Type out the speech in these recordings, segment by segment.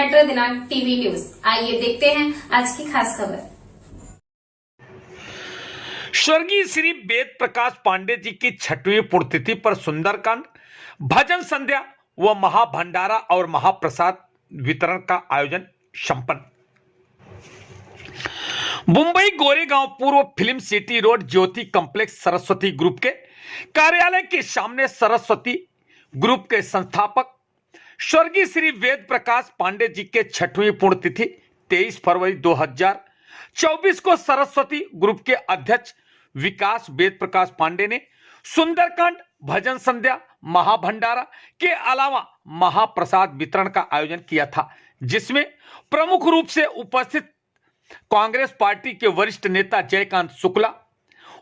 Metro दिनांक TV news. आइए देखते हैं आज की खास खबर। स्वर्गीय श्री वेद प्रकाश पांडे जी की 6वीं पुण्यतिथि पर सुंदरकांड, भजन संध्या व महाभंडारा और महाप्रसाद वितरण का आयोजन संपन्न। मुंबई गोरेगांव पूर्व फिल्म सिटी रोड ज्योति कॉम्प्लेक्स सरस्वती ग्रुप के कार्यालय के सामने सरस्वती ग्रुप के संस्थापक स्वर्गीय श्री वेद प्रकाश पांडे जी के 6वीं पुण्यतिथि 23 फरवरी 2024 को सरस्वती ग्रुप के अध्यक्ष विकास वेद प्रकाश पांडे ने सुंदरकांड, भजन संध्या, महाभंडारा के अलावा महाप्रसाद वितरण का आयोजन किया था, जिसमें प्रमुख रूप से उपस्थित कांग्रेस पार्टी के वरिष्ठ नेता जयकांत शुक्ला,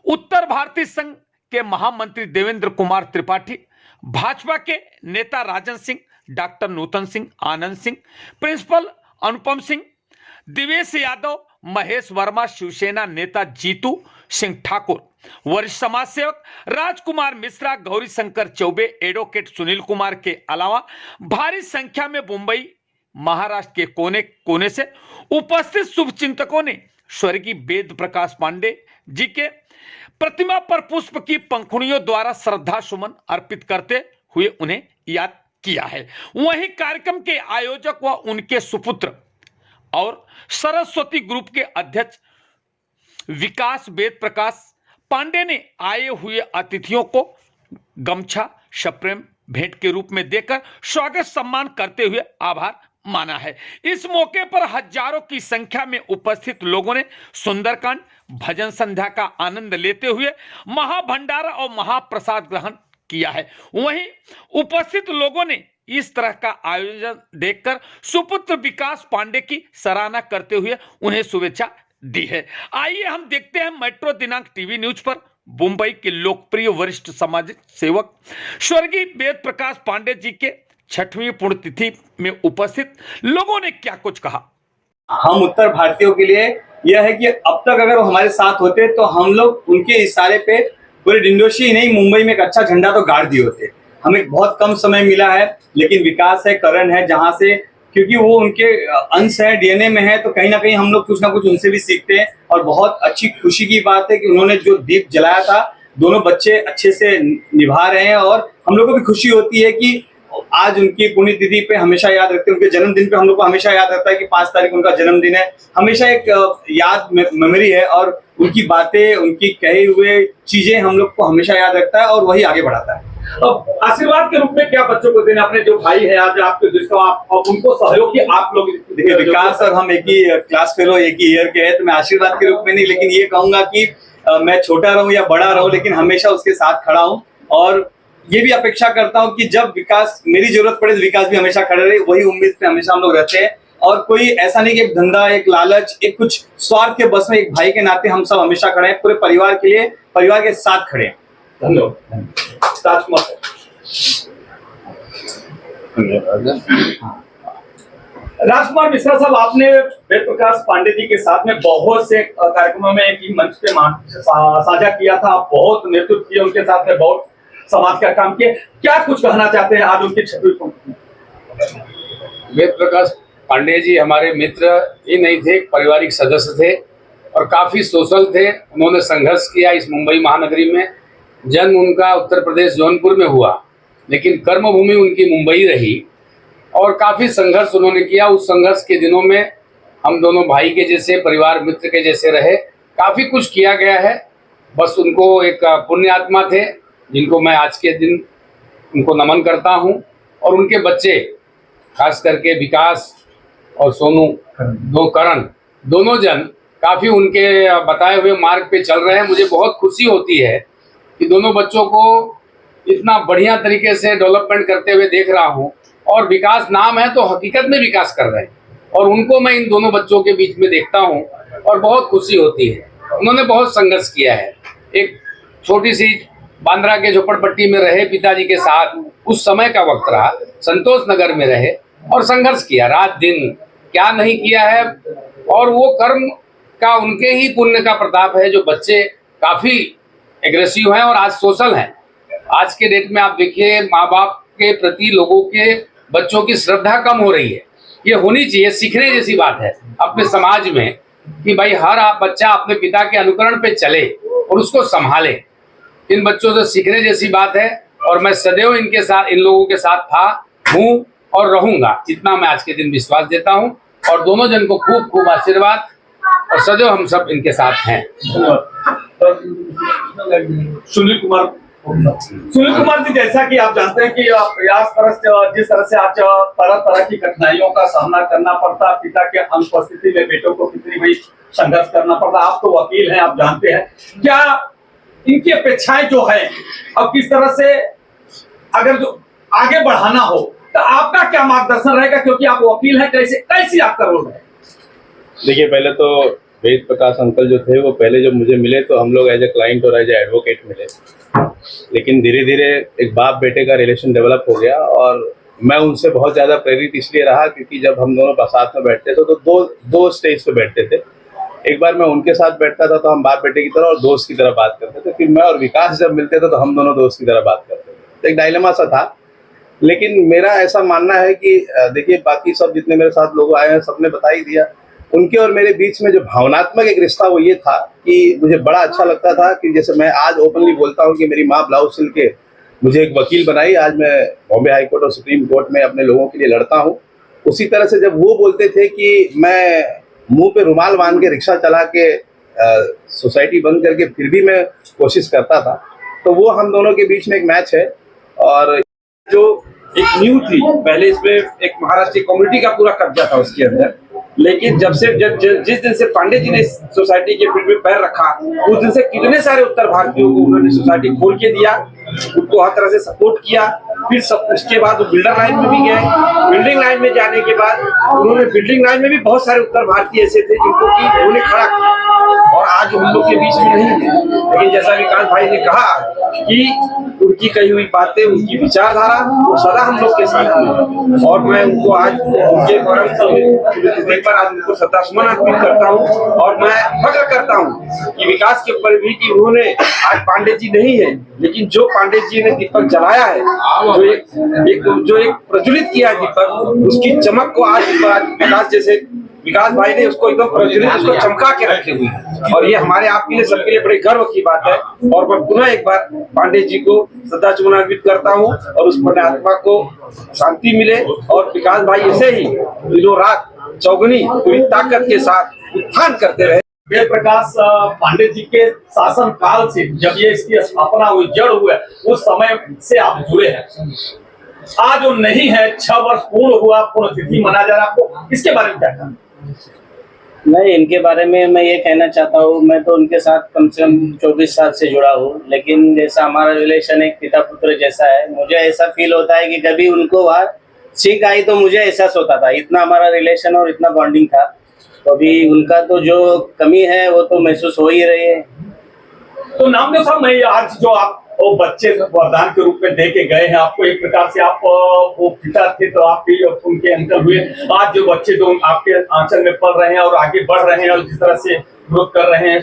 उत्तर भारतीय संघ के महामंत्री देवेंद्र कुमार त्रिपाठी, भाजपा के नेता राजन सिंह, डॉक्टर नूतन सिंह, आनंद सिंह, प्रिंसिपल अनुपम सिंह, दिवेश यादव, महेश वर्मा, शिवसेना नेता जीतू सिंह ठाकुर, वरिष्ठ समाज सेवक राजकुमार मिश्रा, गौरी शंकर चौबे, एडवोकेट सुनील कुमार के अलावा भारी संख्या में मुंबई महाराष्ट्र के कोने कोने से उपस्थित शुभचिंतकों ने स्वर्गीय वेद प्रकाश पांडे जी के प्रतिमा पर पुष्प की पंखुड़ियों द्वारा श्रद्धा सुमन अर्पित करते हुए उन्हें याद किया है। वहीं कार्यक्रम के आयोजक व उनके सुपुत्र और सरस्वती ग्रुप के अध्यक्ष विकास वेद प्रकाश पांडे ने आए हुए अतिथियों को गमछा सप्रेम भेंट के रूप में देकर स्वागत सम्मान करते हुए आभार माना है। इस मौके पर हजारों की संख्या में उपस्थित लोगों ने सुंदरकांड, भजन संध्या का आनंद लेते हुए महाभंडारा और महाप्रसाद ग्रहण किया है। वहीं उपस्थित लोगों ने इस तरह का आयोजन देखकर सुपुत्र विकास पांडे की सराहना करते हुए उन्हें शुभेच्छा दी है। आइए हम देखते हैं मेट्रो दिनांक टीवी न्यूज पर मुंबई के लोकप्रिय वरिष्ठ सामाजिक सेवक स्वर्गीय वेद प्रकाश पांडे जी के 6वीं पुण्यतिथि में उपस्थित लोगों ने क्या कुछ कहा। हम उत्तर भारतीयों के लिए यह है कि अब तक अगर वो हमारे साथ होते तो हम लोग उनके इशारे पे पूरे डिंडोशी नहीं मुंबई में एक अच्छा झंडा तो गाड़ दिए होते। हमें बहुत कम समय मिला है, लेकिन विकास है, करण है, जहां से क्योंकि वो उनके अंश है, डीएनए में है, तो कहीं ना कहीं हम लोग कुछ ना कुछ उनसे भी सीखते हैं। और बहुत अच्छी खुशी की बात है कि उन्होंने जो दीप जलाया था, दोनों बच्चे अच्छे से निभा रहे हैं। और हम लोग को भी खुशी होती है कि आज उनकी पुण्यतिथि पे हमेशा याद रखते हैं। उनके जन्मदिन पे हम लोग को हमेशा याद रहता है कि 5 तारीख उनका जन्मदिन है, हमेशा एक याद मेमोरी है। और उनकी बातें, उनकी कहे हुए चीजें हम लोग को हमेशा याद रखता है और वही आगे बढ़ाता है। अब आशीर्वाद के रूप में क्या बच्चों को देना, अपने जो भाई है आज आपके जिसको आप उनको सहयोग की आप लोग देखिए, विकास और हम एक ही क्लास फेलो, एक ही ईयर के हैं, तो मैं आशीर्वाद के रूप में नहीं, लेकिन ये कहूंगा कि मैं छोटा रहूं या बड़ा रहूं, लेकिन हमेशा उसके साथ खड़ा हूं। और ये भी अपेक्षा करता हूं कि जब विकास मेरी जरूरत पड़े तो विकास भी हमेशा खड़े रहे। वही उम्मीद पे हमेशा हम लोग रहते हैं। और कोई ऐसा नहीं कि एक धंधा, एक लालच, एक कुछ स्वार्थ के बस में, एक भाई के नाते हम सब हमेशा खड़े हैं, पूरे परिवार के लिए, परिवार के साथ खड़े हैं। धन्यवाद। राजकुमार मिश्रा साहब, आपने वेद प्रकाश पांडे जी के साथ में बहुत से कार्यक्रमों में एक ही मंच पे साझा किया था, बहुत नेतृत्व किया उनके साथ में, बहुत समाज का काम किया। क्या कुछ कहना चाहते हैं आज उनकी 6वीं पुण्यतिथि? वेद प्रकाश पांडे जी हमारे मित्र ही नहीं थे, पारिवारिक सदस्य थे और काफ़ी सोशल थे। उन्होंने संघर्ष किया इस मुंबई महानगरी में। जन्म उनका उत्तर प्रदेश जौनपुर में हुआ, लेकिन कर्मभूमि उनकी मुंबई रही और काफ़ी संघर्ष उन्होंने किया। उस संघर्ष के दिनों में हम दोनों भाई के जैसे, परिवार मित्र के जैसे रहे। काफ़ी कुछ किया गया है। बस उनको एक पुण्य आत्मा थे, जिनको मैं आज के दिन उनको नमन करता हूं। और उनके बच्चे, खास करके विकास और सोनू, करण, दोनों जन काफ़ी उनके बताए हुए मार्ग पे चल रहे हैं। मुझे बहुत खुशी होती है कि दोनों बच्चों को इतना बढ़िया तरीके से डेवलपमेंट करते हुए देख रहा हूं। और विकास नाम है तो हकीकत में विकास कर रहे हैं, और उनको मैं इन दोनों बच्चों के बीच में देखता हूं और बहुत खुशी होती है। उन्होंने बहुत संघर्ष किया है। एक छोटी सी बांद्रा के झोपड़पट्टी में रहे पिताजी के साथ, उस समय का वक्त रहा, संतोष नगर में रहे और संघर्ष किया, रात दिन क्या नहीं किया है। और वो कर्म का, उनके ही पुण्य का प्रताप है जो बच्चे काफ़ी एग्रेसिव हैं और आज सोशल हैं। आज के डेट में आप देखिए, माँ बाप के प्रति लोगों के, बच्चों की श्रद्धा कम हो रही है। ये होनी चाहिए, सीखने जैसी बात है अपने समाज में कि भाई हर आप बच्चा अपने पिता के अनुकरण पे चले और उसको संभाले। इन बच्चों से सीखने जैसी बात है और मैं सदैव इनके साथ, इन लोगों के साथ था, हूँ और रहूंगा, इतना मैं आज के दिन विश्वास देता हूँ। और दोनों जन को खूब खूब आशीर्वाद और सदैव हम सब इनके साथ हैं। सुनील कुमार जी, जैसा कि आप जानते हैं कि प्रयास तरह जिस तरह से आज तरह तरह की कठिनाइयों का सामना करना पड़ता, पिता के अनुपस्थिति में बेटों को कितनी बड़ी संघर्ष करना पड़ता। आप तो वकील हैं, आप जानते हैं क्या इनकी अपेक्षाएं जो है, अब किस तरह से अगर जो आगे बढ़ाना हो तो आपका क्या मार्गदर्शन रहेगा, क्योंकि आप वकील हैं, कैसी आपका रोल है? देखिए, पहले तो वेद प्रकाश अंकल जो थे वो पहले जब मुझे मिले तो हम लोग एज ए क्लाइंट और एज ए एडवोकेट मिले, लेकिन धीरे धीरे एक बाप बेटे का रिलेशन डेवलप हो गया और मैं उनसे बहुत ज़्यादा प्रेरित इसलिए रहा क्योंकि जब हम दोनों साथ में बैठते थे तो दो स्टेज पे बैठते थे। एक बार मैं उनके साथ बैठता था तो हम बाप बेटे की तरह और दोस्त की तरह बात करते थे, फिर मैं और विकास जब मिलते थे तो हम दोनों दोस्त की तरह बात करते थे। तो एक डायलेमा सा था, लेकिन मेरा ऐसा मानना है कि देखिए, बाकी सब जितने मेरे साथ लोग आए हैं सबने बता ही दिया, उनके और मेरे बीच में जो भावनात्मक एक रिश्ता वो ये था कि मुझे बड़ा अच्छा लगता था कि जैसे मैं आज ओपनली बोलता हूँ कि मेरी माँ ब्लाउज सिल के मुझे एक वकील बनाई, आज मैं बॉम्बे हाई कोर्ट और सुप्रीम कोर्ट में अपने लोगों के लिए लड़ता हूँ। उसी तरह से जब वो बोलते थे कि मैं मुंह पे रुमाल बांध के रिक्शा चला के सोसाइटी बंद करके फिर भी मैं कोशिश करता था, तो वो हम दोनों के बीच में एक मैच है। और जो एक न्यू थी, पहले इसमें एक महाराष्ट्रीय कम्युनिटी का पूरा कब्जा था उसके अंदर, लेकिन जिस दिन से पांडे जी ने सोसाइटी के फील्ड में पैर रखा, उस दिन से कितने सारे उत्तर भारतीयों को उन्होंने सोसाइटी खोल के दिया, उनको हर तरह से सपोर्ट किया। फिर उसके बाद वो बिल्डर लाइन में भी गए। बिल्डिंग लाइन में जाने के बाद उन्होंने बिल्डिंग लाइन में भी बहुत सारे उत्तर भारतीय ऐसे थे जिनको कि उन्होंने खड़ा किया और आज हम लोग के बीच में नहीं है। लेकिन जैसा विकास भाई ने कहा कि उनकी कही हुई बातें, उनकी विचारधारा वो सदा हम लोग के साथ में, और मैं उनको आज उनके पर आज उनको श्रद्धासुमन अर्पित करता हूँ। और मैं फख्र करता हूँ कि विकास के ऊपर भी कि उन्होंने आज पांडे जी नहीं है, लेकिन जो पांडे जी ने दीपक जलाया है, जो एक प्रज्वलित किया है दीपक, उसकी चमक को आज विकास भाई ने उसको एकदम प्रज्वलित, उसको चमका के रखे हुए हैं। और ये हमारे आपके लिए सबके लिए बड़े गर्व की बात है। और मैं पुनः एक बार पांडे जी को श्रद्धासुमन अर्पित करता हूँ और उस पुण्यात्मा को शांति मिले और विकास भाई ऐसे ही दिनों रात चौगुनी पूरी ताकत के साथ उत्थान करते रहे। वेद प्रकाश पांडे जी के शासन काल से जब ये इसकी स्थापना हुई, जड़ हुआ, उस समय से आप जुड़े हैं। आज जो नहीं है, 6 वर्ष पूर्ण हुआ, पुण्यतिथि मनाया जा रहा है, आपको इसके बारे में क्या कहना? नहीं, इनके बारे में मैं ये कहना चाहता हूँ, मैं तो उनके साथ कम से कम 24 साल से जुड़ा हूँ, लेकिन जैसा हमारा रिलेशन एक पिता पुत्र जैसा है, मुझे ऐसा फील होता है कि कभी उनको वहाँ सीख आई तो मुझे एहसास होता था, इतना हमारा रिलेशन और इतना बॉन्डिंग था। तो अभी उनका तो जो कमी है वो तो महसूस हो ही रही है। तो नामदेव साहब, मैं आज जो आप वो बच्चे वरदान के रूप में दे के गए हैं आपको, एक प्रकार से आप वो पिता थे तो आपके उनके अंकल हुए, आज जो बच्चे जो आपके आंचल में पढ़ रहे हैं और आगे बढ़ रहे हैं और जिस तरह से ग्रोथ कर रहे हैं,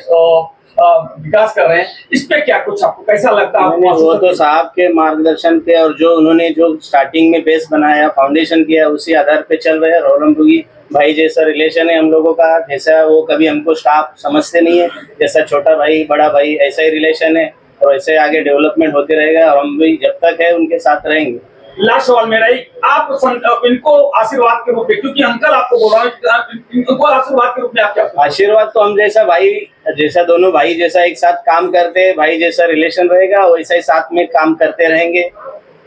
विकास कर रहे हैं, इस पे क्या कुछ आपको कैसा लगता है? वो तो साहब के मार्गदर्शन पे और जो उन्होंने जो स्टार्टिंग में बेस बनाया, फाउंडेशन किया, उसी आधार पे चल रहे हैं। रोलम डुगी भाई जैसा रिलेशन है हम लोगों का, जैसा वो कभी हमको स्टाफ समझते नहीं है, जैसा छोटा भाई बड़ा भाई ऐसा ही रिलेशन है और ऐसे आगे डेवलपमेंट होते रहेगा और हम भी जब तक है उनके साथ रहेंगे। लास्ट सवाल मेरा ही, आप इनको आशीर्वाद के रूप में, क्योंकि अंकल आपको बोल रहा हूँ, इनको आशीर्वाद के रूप में आप क्या? आशीर्वाद तो हम जैसा भाई, जैसा दोनों भाई जैसा एक साथ काम करते हैं, भाई जैसा रिलेशन रहेगा वैसा ही साथ में काम करते रहेंगे।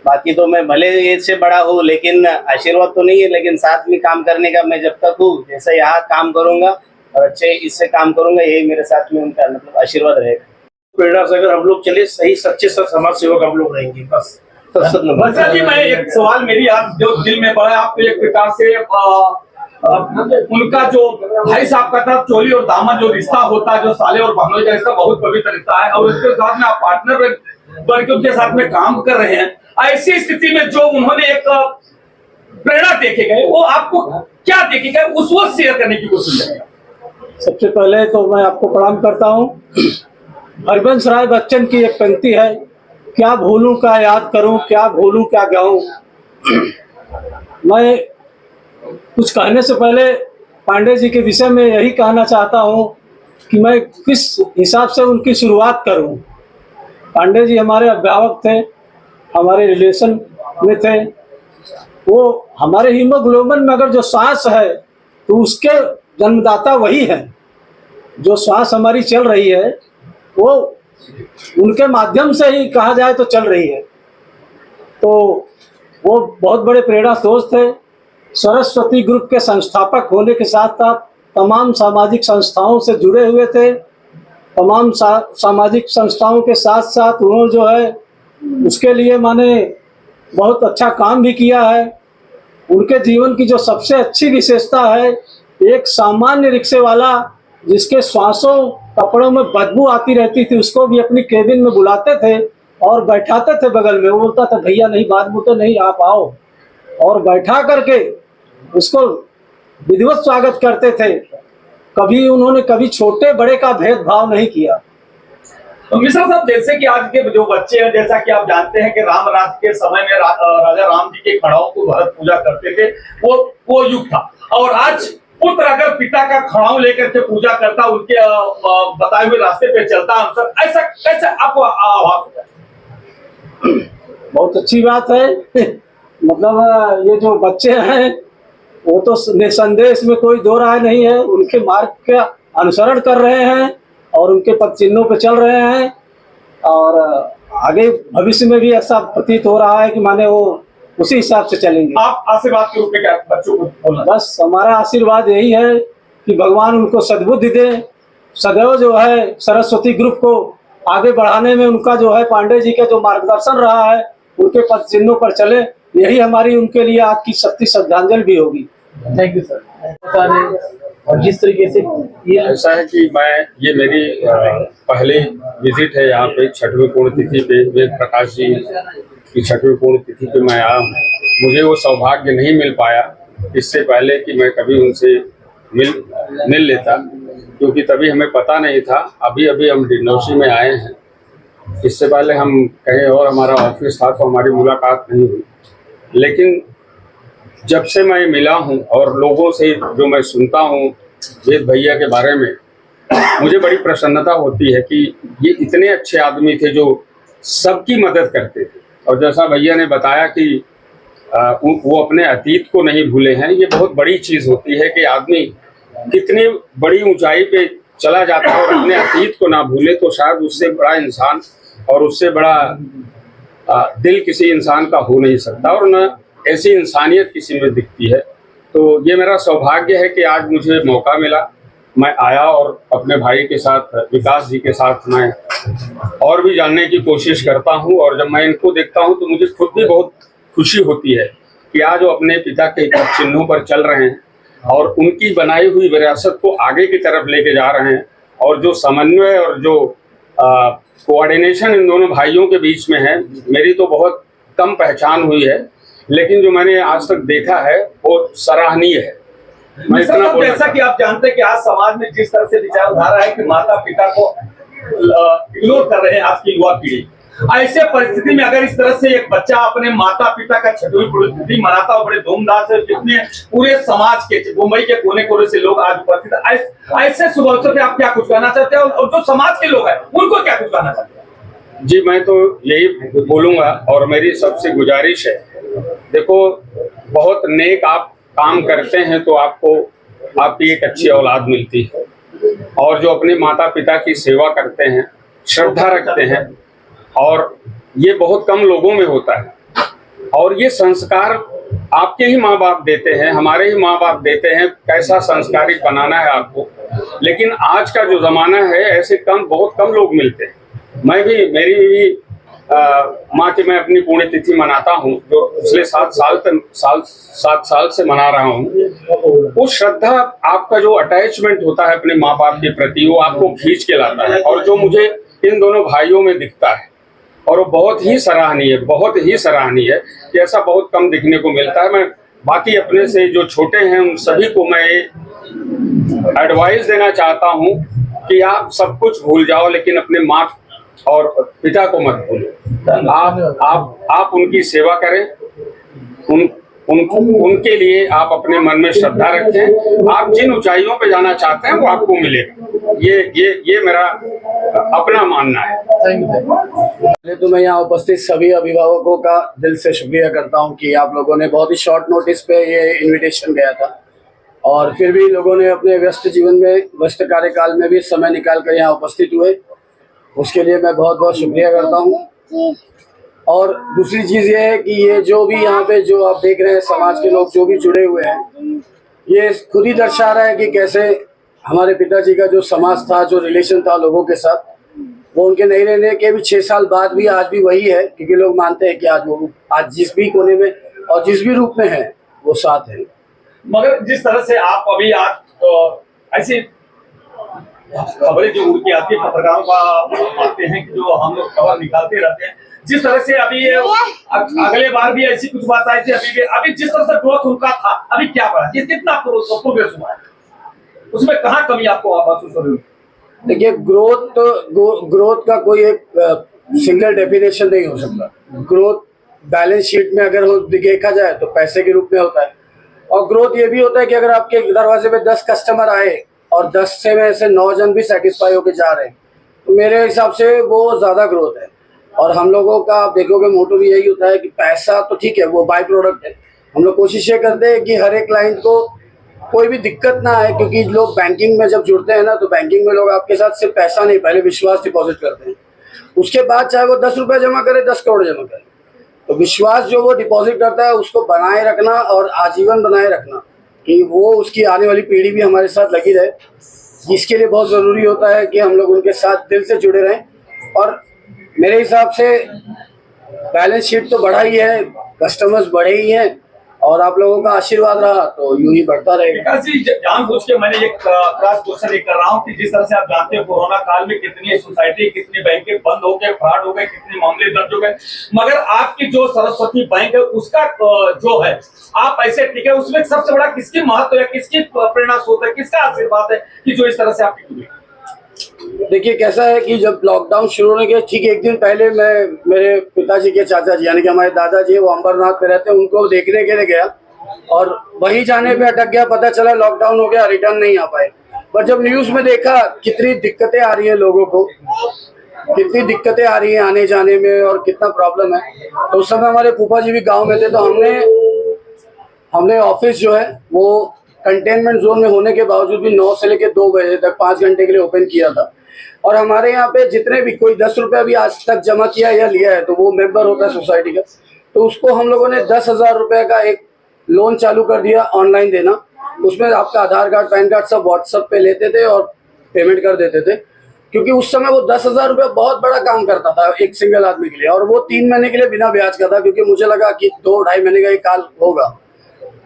बाकी तो मैं भले एज से बड़ा हूँ, लेकिन आशीर्वाद तो नहीं है, लेकिन साथ में काम करने का मैं जब तक हूँ, जैसा यहाँ काम करूंगा और अच्छे इससे काम करूंगा, यही मेरे साथ में उनका मतलब आशीर्वाद रहेगा। प्रेरणा से अगर हम लोग चले, सही सच्चे समाज सेवक हम लोग रहेंगे, बस। जी, मैं एक सवाल मेरी आज जो दिल में बढ़ा, आप एक प्रकार से उनका जो भाई साहब का था, चोली और दामन जो रिश्ता होता है, जो साले और बहनोई का रिश्ता बहुत पवित्र रिश्ता है, और उसके साथ में आप पार्टनर बन के उनके साथ में काम कर रहे हैं। ऐसी स्थिति में जो उन्होंने एक प्रेरणा देखे गए, वो आपको क्या देखे गए, उस वक्त शेयर करने की कोशिश करेंगे। सबसे पहले तो मैं आपको प्रणाम करता हूँ। हरिवंश राय बच्चन की एक पंक्ति है, क्या भूलूं क्या याद करूं, क्या भूलूं क्या गाऊं। मैं कुछ कहने से पहले पांडे जी के विषय में यही कहना चाहता हूँ कि मैं किस हिसाब से उनकी शुरुआत करूँ। पांडे जी हमारे अभिभावक थे, हमारे रिलेशन में थे। वो हमारे हीमोग्लोबिन में अगर जो सांस है तो उसके जन्मदाता वही है। जो सांस हमारी चल रही है वो उनके माध्यम से ही कहा जाए तो चल रही है। तो वो बहुत बड़े प्रेरणा स्रोत थे। सरस्वती ग्रुप के संस्थापक होने के साथ साथ तमाम सामाजिक संस्थाओं से जुड़े हुए थे। तमाम सामाजिक संस्थाओं के साथ साथ उन्होंने जो है उसके लिए माने बहुत अच्छा काम भी किया है। उनके जीवन की जो सबसे अच्छी विशेषता है, एक सामान्य रिक्शे वाला जिसके श्वासों कपड़ों में बदबू आती रहती थी, उसको भी अपनी केबिन में बुलाते थे और बैठाते थे बगल में। वो बोलता था भैया नहीं, बात बोलते नहीं, आप आओ, और बैठा करके उसको विधिवत स्वागत करते थे। कभी उन्होंने कभी छोटे बड़े का भेदभाव नहीं किया। तो मिश्रा साहब, जैसे कि आज के जो बच्चे हैं, जैसा कि आप जानते हैं कि राम राज्य के समय में राजा राम जी के खड़ाओं को भरत पूजा करते थे, वो युग था। और आज पुत्र अगर पिता का खड़ाऊ लेकर के पूजा करता, उनके बताए हुए रास्ते पे चलता, ऐसा कैसे आपको आभास होता है? बहुत अच्छी बात है। मतलब ये जो बच्चे हैं वो तो निसंदेह, इसमें कोई दो राय नहीं है, उनके मार्ग का अनुसरण कर रहे हैं और उनके पद चिन्हों पर चल रहे हैं। और आगे भविष्य में भी ऐसा प्रतीत हो रहा है कि माने वो उसी हिसाब से चलेंगे। आप आशीर्वाद के रूप में क्या बच्चों को बोलना? बस हमारा आशीर्वाद यही है कि भगवान उनको सद्बुद्धि दे, सदैव जो है सरस्वती ग्रुप को आगे बढ़ाने में उनका जो है पांडे जी का जो मार्गदर्शन रहा है, उनके पद चिन्हों पर चले, यही हमारी उनके लिए आज की सच्ची श्रद्धांजलि भी होगी। Thank you sir. और जिस तरीके से ये ऐसा है कि ये मेरी पहली विजिट है यहाँ पे, 6वीं पुण्यतिथि पे, वेद प्रकाश जी की 6वीं पुण्यतिथि पे मैं आया हूँ। मुझे वो सौभाग्य नहीं मिल पाया इससे पहले कि मैं कभी उनसे मिल लेता, क्योंकि तभी हमें पता नहीं था। अभी अभी हम डिंडौशी में आए हैं, इससे पहले हम कहीं और हमारा ऑफिस था तो हमारी मुलाकात नहीं हुई। लेकिन जब से मैं मिला हूँ और लोगों से जो मैं सुनता हूँ वेद भैया के बारे में, मुझे बड़ी प्रसन्नता होती है कि ये इतने अच्छे आदमी थे जो सबकी मदद करते थे। और जैसा भैया ने बताया कि वो अपने अतीत को नहीं भूले हैं, ये बहुत बड़ी चीज़ होती है कि आदमी कितनी बड़ी ऊंचाई पे चला जाता है और अपने अतीत को ना भूले, तो शायद उससे बड़ा इंसान और उससे बड़ा दिल किसी इंसान का हो नहीं सकता, और न ऐसी इंसानियत किसी में दिखती है। तो ये मेरा सौभाग्य है कि आज मुझे मौका मिला, मैं आया और अपने भाई के साथ, विकास जी के साथ मैं और भी जानने की कोशिश करता हूँ। और जब मैं इनको देखता हूँ तो मुझे खुद भी बहुत खुशी होती है कि आज वो अपने पिता के चिन्हों पर चल रहे हैं और उनकी बनाई हुई विरासत को आगे की तरफ लेके जा रहे हैं। और जो समन्वय और जो कोऑर्डिनेशन इन दोनों भाइयों के बीच में है, मेरी तो बहुत कम पहचान हुई है, लेकिन जो मैंने आज तक देखा है वो सराहनीय है। मैं इतना जैसा कि आप जानते हैं कि आज समाज में जिस तरह से विचारधारा है कि माता पिता को इग्नोर कर रहे हैं आज की युवा पीढ़ी, ऐसे परिस्थिति में अगर इस तरह से एक बच्चा अपने माता पिता का 6वीं पुण्यतिथि मनाता हो बड़े धूमधाम से, जितने पूरे समाज के मुंबई के कोने कोने से लोग आज उपस्थित, ऐसे शुभ अवसर पे आप क्या कुछ कहना चाहते हैं और जो समाज के लोग हैं उनको क्या कुछ कहना चाहते हैं? जी, मैं तो यही बोलूंगा और मेरी सबसे गुजारिश है, देखो बहुत नेक आप काम करते हैं तो आपको आपकी एक अच्छी औलाद मिलती है, और जो अपने माता पिता की सेवा करते हैं, श्रद्धा रखते हैं, और ये बहुत कम लोगों में होता है। और ये संस्कार आपके ही माँ बाप देते हैं, हमारे ही माँ बाप देते हैं, कैसा संस्कारित बनाना है आपको। लेकिन आज का जो ज़माना है, ऐसे बहुत कम लोग मिलते हैं। मेरी भी माँ की मैं अपनी पुण्यतिथि मनाता हूँ, जो पिछले 7 साल से मना रहा हूँ। वो श्रद्धा, आपका जो अटैचमेंट होता है अपने माँ बाप के प्रति, वो आपको खींच के लाता है, और जो मुझे इन दोनों भाइयों में दिखता है, और वो बहुत ही सराहनीय है कि ऐसा बहुत कम दिखने को मिलता है। मैं बाकी अपने से जो छोटे हैं उन सभी को मैं एडवाइस देना चाहता हूँ कि आप सब कुछ भूल जाओ, लेकिन अपने माँ और पिता को मत भूलो। आप उनकी सेवा करें, उनके लिए आप अपने मन में श्रद्धा रखें। आप जिन ऊंचाइयों पे जाना चाहते हैं वो आपको मिलेगा। ये मेरा अपना मानना है। पहले तो मैं यहाँ उपस्थित सभी अभिभावकों का दिल से शुक्रिया करता हूँ कि आप लोगों ने बहुत ही शॉर्ट नोटिस पे ये इनविटेशन गया था और फिर भी लोगों ने अपने व्यस्त जीवन में, व्यस्त कार्यकाल में भी समय निकाल कर यहाँ उपस्थित हुए, उसके लिए मैं बहुत बहुत शुक्रिया करता हूँ। और दूसरी चीज़ ये है कि ये जो भी यहाँ पे जो आप देख रहे हैं समाज के लोग जो भी जुड़े हुए हैं, ये खुद ही दर्शा रहा है कि कैसे हमारे पिताजी का जो समाज था, जो रिलेशन था लोगों के साथ, वो उनके नहीं रहने के भी 6 साल बाद भी आज भी वही है, क्योंकि लोग मानते हैं कि आज जिस भी कोने में और जिस भी रूप में है वो साथ है। मगर जिस तरह से आप अभी आज ऐसी खबरें जो उड़ के आती है, पत्रकारों का आते हैं कि जो हम लोग खबर निकालते रहते हैं, जिस तरह से अभी अगले बार भी ऐसी कुछ बात आई थी, अभी जिस तरह से ग्रोथ उनका था, अभी क्या बढ़ा, ये कितना प्रोग्रेस हुआ है, उसमें कहाँ कमी आपको महसूस हो रही है? देखिए, ग्रोथ का कोई एक सिंगल डेफिनेशन नहीं हो सकता। ग्रोथ बैलेंस शीट में अगर देखा जाए तो पैसे के रूप में होता है, और ग्रोथ ये भी होता है कि अगर आपके दरवाजे पे 10 कस्टमर आए और 10 से में से 9 जन भी सेटिस्फाई होकर जा रहे हैं, तो मेरे हिसाब से वो ज़्यादा ग्रोथ है। और हम लोगों का आप देखोगे मोटो भी यही होता है कि पैसा तो ठीक है, वो बाय प्रोडक्ट है। हम लोग कोशिश ये करते हैं कि हर एक क्लाइंट को कोई भी दिक्कत ना आए, क्योंकि लोग बैंकिंग में जब जुड़ते हैं ना, तो बैंकिंग में लोग आपके साथ सिर्फ पैसा नहीं, पहले विश्वास डिपॉजिट करते हैं, उसके बाद चाहे वो 10 रुपये जमा करे, 10 करोड़ जमा करे, तो विश्वास जो वो डिपॉजिट करता है उसको बनाए रखना और आजीवन बनाए रखना, कि वो उसकी आने वाली पीढ़ी भी हमारे साथ लगी रहे, जिसके लिए बहुत ज़रूरी होता है कि हम लोग उनके साथ दिल से जुड़े रहें। और मेरे हिसाब से बैलेंस शीट तो बढ़ा ही है, कस्टमर्स बढ़े ही हैं, और आप लोगों का आशीर्वाद रहा तो यूं ही बढ़ता रहेगा। जानबूझ के मैंने एक क्रॉस क्वेश्चन कर रहा हूँ कि जिस तरह से आप जानते हैं कोरोना काल में कितनी सोसाइटी, कितनी बैंकें बंद हो गए, फ्रॉड हो गए, कितने मामले दर्ज हो गए, मगर आपकी जो सरस्वती बैंक है उसका जो है आप ऐसे टिके, उसमें सबसे बड़ा किसकी महत्व है, किसकी प्रेरणा स्रोत है, किसका आशीर्वाद है कि जो इस तरह से आप टिके? देखिए, कैसा है कि जब लॉकडाउन शुरू होने के ठीक 1 दिन पहले मैं मेरे पिताजी के चाचा जी, यानी कि हमारे दादाजी, वो अंबरनाथ में रहते हैं, उनको देखने के लिए गया और वहीं जाने पे अटक गया। पता चला लॉकडाउन हो गया, रिटर्न नहीं आ पाए। पर जब न्यूज़ में देखा कितनी दिक्कतें आ रही है लोगों को, कितनी दिक्कतें आ रही है आने जाने में और कितना प्रॉब्लम है, तो उस समय हमारे फूफा जी भी गाँव में थे, तो हमने ऑफिस जो है वो कंटेनमेंट जोन में होने के बावजूद भी 9 से लेकर 2 बजे तक 5 घंटे के लिए ओपन किया था। और हमारे यहाँ पे जितने भी कोई 10 रुपये भी आज तक जमा किया या लिया है, तो वो मेंबर होता है सोसाइटी का, तो उसको हम लोगों ने 10,000 रुपये का एक लोन चालू कर दिया ऑनलाइन देना। उसमें आपका आधार कार्ड, पैन कार्ड सब व्हाट्सएप पे लेते थे और पेमेंट कर देते थे, क्योंकि उस समय वो 10,000 रुपये बहुत बड़ा काम करता था एक सिंगल आदमी के लिए, और वो 3 महीने के लिए बिना ब्याज का था, क्योंकि मुझे लगा कि 2-2.5 महीने का एक काल होगा।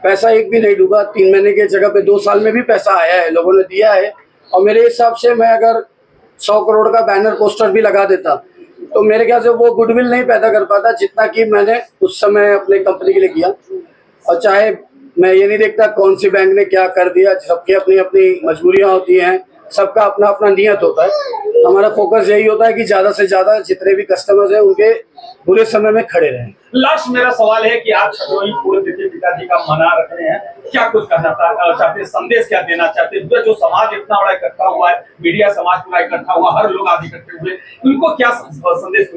पैसा एक भी नहीं डूबा, 3 महीने की जगह पे 2 साल में भी पैसा आया है, लोगों ने दिया है। और मेरे हिसाब से मैं अगर 100 करोड़ का बैनर पोस्टर भी लगा देता तो मेरे ख्याल से वो गुडविल नहीं पैदा कर पाता जितना कि मैंने उस समय अपने कंपनी के लिए किया। और चाहे मैं ये नहीं देखता कौन सी बैंक ने क्या कर दिया, सबकी अपनी अपनी मजबूरियाँ होती हैं, सबका अपना अपना नियत होता है। हमारा फोकस यही होता है कि ज़्यादा से ज़्यादा जितने भी कस्टमर्स हैं उनके बुरे समय में खड़े रहें। लास्ट मेरा सवाल है कि आप छठवीं पूरे तिथि पिताजी का मना रहे हैं, क्या कुछ कहना चाहते हैं, संदेश क्या देना चाहते हैं? जो समाज इतना बड़ा इकट्ठा हुआ है, मीडिया समाज पूरा इकट्ठा हुआ, हर लोग आज इकट्ठे हुए, उनको क्या संदेश?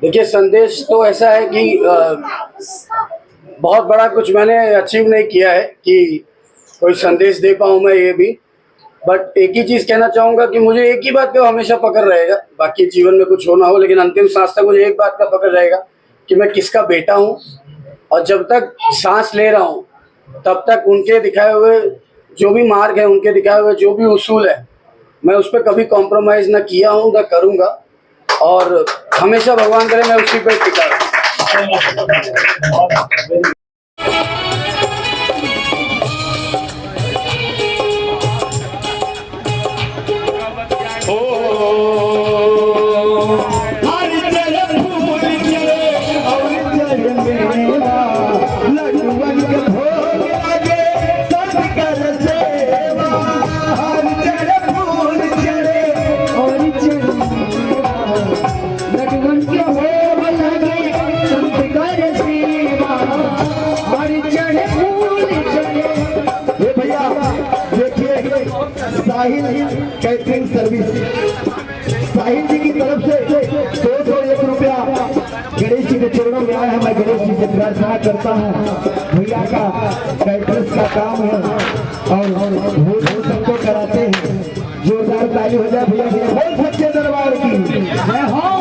देखिए, संदेश तो ऐसा है कि बहुत बड़ा कुछ मैंने अचीव नहीं किया है कि कोई संदेश दे पाऊँ मैं, ये भी। बट एक ही चीज़ कहना चाहूँगा कि मुझे एक ही बात का हमेशा पकड़ रहेगा, बाकी जीवन में कुछ हो ना हो, लेकिन अंतिम सांस तक मुझे एक बात का पकड़ रहेगा कि मैं किसका बेटा हूँ, और जब तक सांस ले रहा हूँ तब तक उनके दिखाए हुए जो भी मार्ग है, उनके दिखाए हुए जो भी उसूल है, मैं उस पर कभी कॉम्प्रोमाइज़ ना किया हूँ ना करूँगा, और हमेशा भगवान करे मैं उसी पर टिका रहूं। लडवन के हो लगे संत कर से साहिल कैटरिंग सर्विस, साहिल जी की तरफ से 201 रुपया गणेश जी के चरणों में आया है। मैं गणेश जी से प्रार्थना करता हूँ, भैया का कैटरिंग का काम है और वो सबको कराते हैं। जोरदार ताली हो जाए भैया भैया, बहुत सच्चे दरबार की मैं हूँ।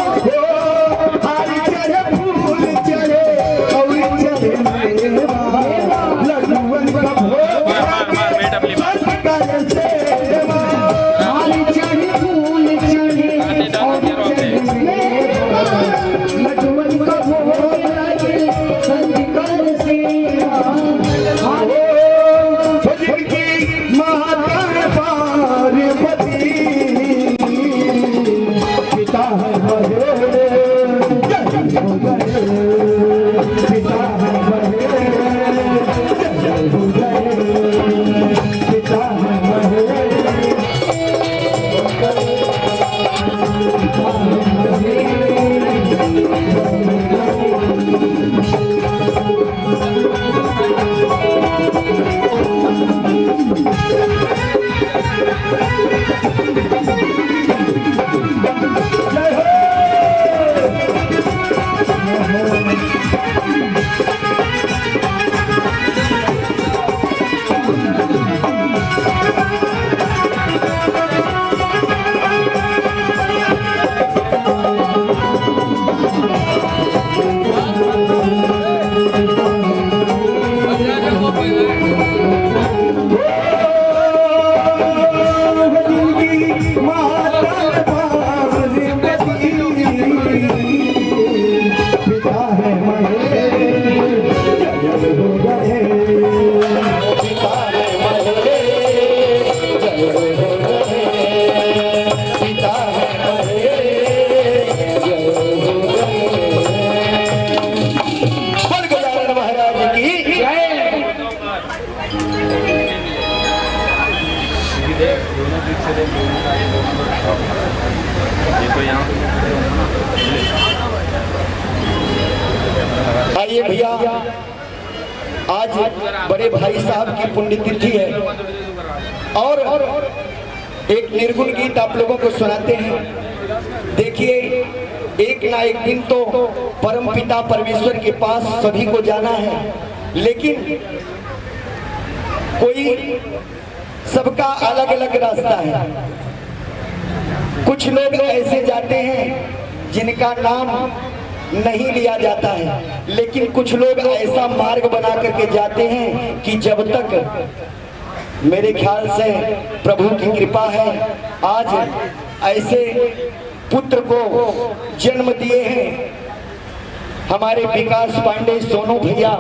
आइए भैया, आज बड़े भाई साहब की पुण्यतिथि है और एक निर्गुण गीत आप लोगों को सुनाते हैं। देखिए, एक ना एक दिन तो परम पिता परमेश्वर के पास सभी को जाना है, लेकिन कोई सबका अलग अलग रास्ता है। कुछ लोग ऐसे जाते हैं जिनका नाम नहीं लिया जाता है, लेकिन कुछ लोग ऐसा मार्ग बना करके जाते हैं कि जब तक, मेरे ख्याल से प्रभु की कृपा है, आज ऐसे पुत्र को जन्म दिए हैं हमारे विकास पांडे सोनू भैया।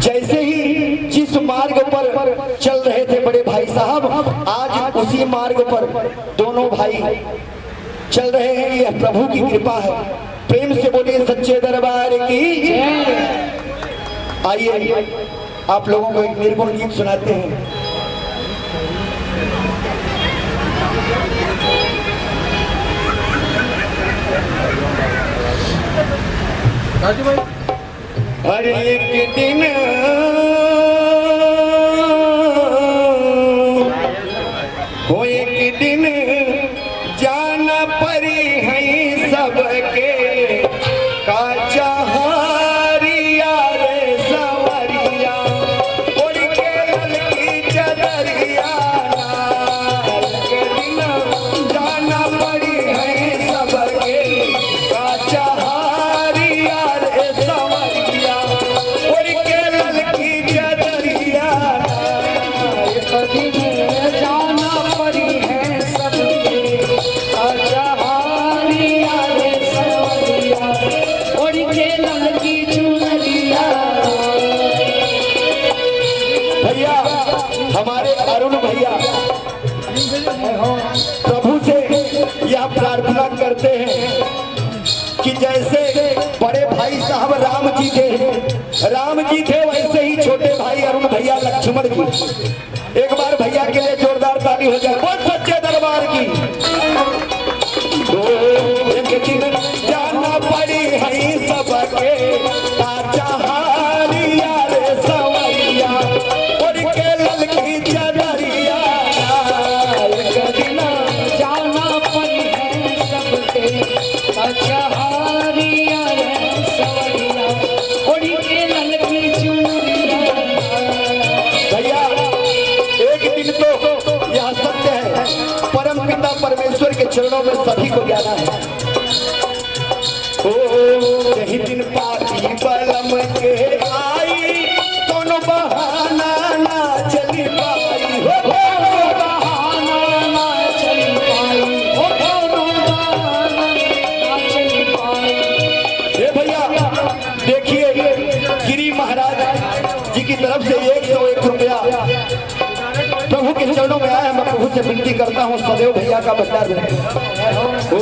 जैसे ही जिस मार्ग पर चल रहे थे बड़े भाई साहब, आज उसी मार्ग पर दोनों भाई चल रहे हैं। यह प्रभु की कृपा है। प्रेम से बोलिए सच्चे दरबार की। आइए आप लोगों को एक निर्गुण गीत सुनाते हैं। हर एक दिन हो, एक दिन जाना परी है सबके का जहारिया रे सवरिया, उड़ के ललकी चदरिया नाल के दिन जाना परी है सबके का जहारिया रे सवरिया, उड़ के ललकी चदरिया नाल के दिन जाना परी है सबके का जहारिया रे सवरिया, उड़ के ललकी चुनरिया। भैया, हमारे अरुण भैया प्रभु से यह प्रार्थना करते हैं कि जैसे बड़े भाई साहब राम जी थे वैसे ही छोटे भाई अरुण भैया लक्ष्मण जी। एक बार भैया के लिए जोरदार ताली हो जाए। बहुत सच्चे दरबार की। एक दिन जाना पड़ी है सबके काचा हारिया रे सवरिया, उड़ के ललकी चदरिया चरणों में सभी को जाना है। ओ यही दिन पाती बलम के आई, कोनो बहाना ना चली पाई, हो बहाना ना चली पाई, हो बहाना ना चली पाई। हे भैया देखिए, गिरी महाराज जी की तरफ से 101 रुपया प्रभु के चरणों में आया। मैं प्रभु से विनती करता हूँ सदैव भैया का भंडार रहे। ओ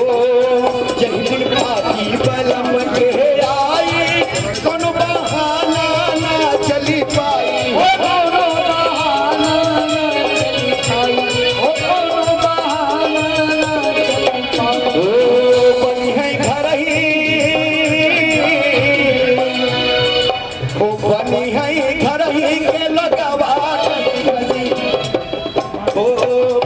जही दिन पाती बलम के आई, कोनो बहाना ना चली पाई, हो कोनो बहाना ना चली पाई, हो कोनो बहाना ना चली पाई। ओ बनी है घर ही, ओ बनी है घर ही के लगवा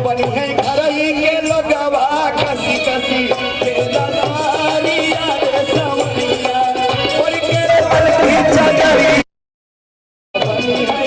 बनी है घर ही के लगवा कसी कसी के दरबारिया रे सवरिया और के बनी है